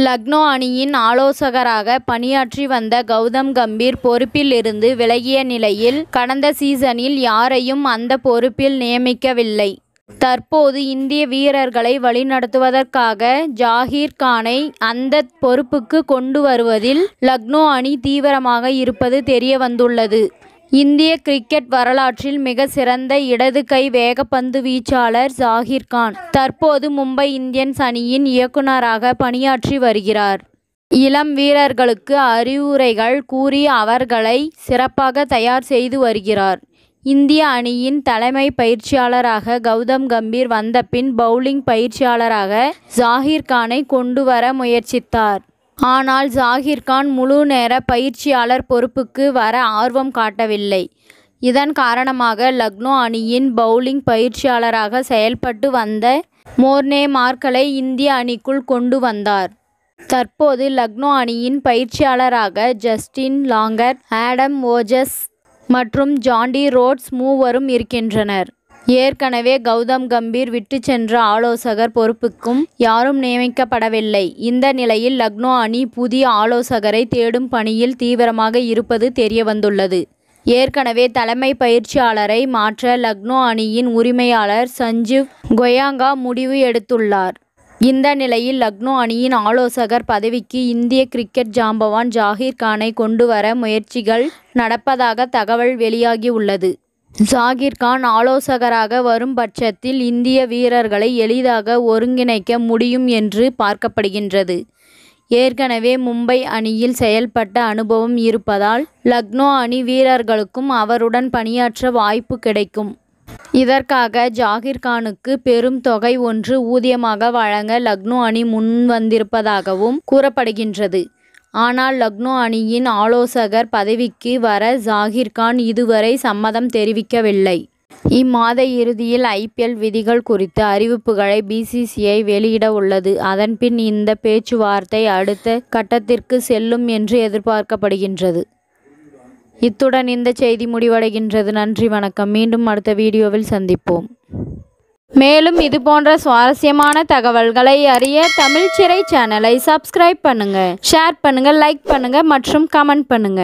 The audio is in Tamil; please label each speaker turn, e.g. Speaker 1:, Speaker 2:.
Speaker 1: லக்னோ அணியின் ஆலோசகராக பணியாற்றி வந்த கௌதம் கம்பீர் பொறுப்பில் இருந்து விலகிய நிலையில் கடந்த சீசனில் யாரையும் அந்த பொறுப்பில் நியமிக்கவில்லை. தற்போது இந்திய வீரர்களை வழிநடத்துவதற்காக ஜாகிர் கானை அந்த பொறுப்புக்கு கொண்டு வருவதில் லக்னோ அணி தீவிரமாக இருப்பது தெரியவந்துள்ளது. இந்திய கிரிக்கெட் வரலாற்றில் மிக சிறந்த இடது கை வேகப்பந்து வீச்சாளர் ஜாகிர் கான் தற்போது மும்பை இந்தியன்ஸ் அணியின் இயக்குநராக பணியாற்றி வருகிறார். இளம் வீரர்களுக்கு அறிவுரைகள் கூறி அவர்களை சிறப்பாக தயார் செய்து வருகிறார். இந்திய அணியின் தலைமை பயிற்சியாளராக கௌதம் கம்பீர் வந்தபின் பவுலிங் பயிற்சியாளராக ஜாகிர் கானை கொண்டு வர முயற்சித்தார். ஆனால் ஜாகிர் கான் முழு நேர பயிற்சியாளர் பொறுப்புக்கு வர ஆர்வம் காட்டவில்லை. இதன் காரணமாக லக்னோ அணியின் பவுலிங் பயிற்சியாளராக செயல்பட்டு வந்த மோர்னே மார்கலை இந்திய அணிக்குள் கொண்டு வந்தார். தற்போது லக்னோ அணியின் பயிற்சியாளராக ஜஸ்டின் லாங்கர், ஆடம் ஓஜஸ் மற்றும் ஜாண்டி ரோட்ஸ் மூவரும் இருக்கின்றனர். ஏற்கனவே கௌதம் கம்பீர் விட்டு சென்ற ஆலோசகர் பொறுப்புக்கும் யாரும் நியமிக்கப்படவில்லை. இந்த நிலையில் லக்னோ அணி புதிய ஆலோசகரை தேடும் பணியில் தீவிரமாக இருப்பது தெரியவந்துள்ளது. ஏற்கனவே தலைமை பயிற்சியாளரை மாற்ற லக்னோ அணியின் உரிமையாளர் சஞ்சீவ் கோயங்கா முடிவு எடுத்துள்ளார். இந்த நிலையில் லக்னோ அணியின் ஆலோசகர் பதவிக்கு இந்திய கிரிக்கெட் ஜாம்பவான் ஜாகிர் கானை கொண்டு வர முயற்சிகள் நடப்பதாக தகவல் வெளியாகியுள்ளது. ஜாகிர் கான் ஆலோசகராக வரும் பட்சத்தில் இந்திய வீரர்களை எளிதாக ஒருங்கிணைக்க முடியும் என்று பார்க்கப்படுகின்றது. ஏற்கனவே மும்பை அணியில் செயல்பட்ட அனுபவம் இருப்பதால் லக்னோ அணி வீரர்களுக்கும் அவருடன் பணியாற்ற வாய்ப்பு கிடைக்கும். இதற்காக ஜாகிர் கானுக்கு பெரும் தொகை ஒன்று ஊதியமாக வழங்க லக்னோ அணி முன்வந்திருப்பதாகவும் கூறப்படுகின்றது. ஆனால் லக்னோ அணியின் ஆலோசகர் பதவிக்கு வர ஜாகிர் கான் இதுவரை சம்மதம் தெரிவிக்கவில்லை. இம்மாத இறுதியில் IPL விதிகள் குறித்த அறிவிப்புகளை BCCI வெளியிட உள்ளது. அதன்பின் இந்த பேச்சுவார்த்தை அடுத்த கட்டத்திற்கு செல்லும் என்று எதிர்பார்க்கப்படுகின்றது. இத்துடன் இந்த செய்தி முடிவடைகின்றது. நன்றி, வணக்கம். மீண்டும் அடுத்த வீடியோவில் சந்திப்போம். மேலும் இதுபோன்ற சுவாரஸ்யமான தகவல்களை அறிய தமிழ் சிறை சேனலை சப்ஸ்கிரைப் பண்ணுங்க, ஷேர் பண்ணுங்க, லைக் பண்ணுங்க மற்றும் கமெண்ட் பண்ணுங்க.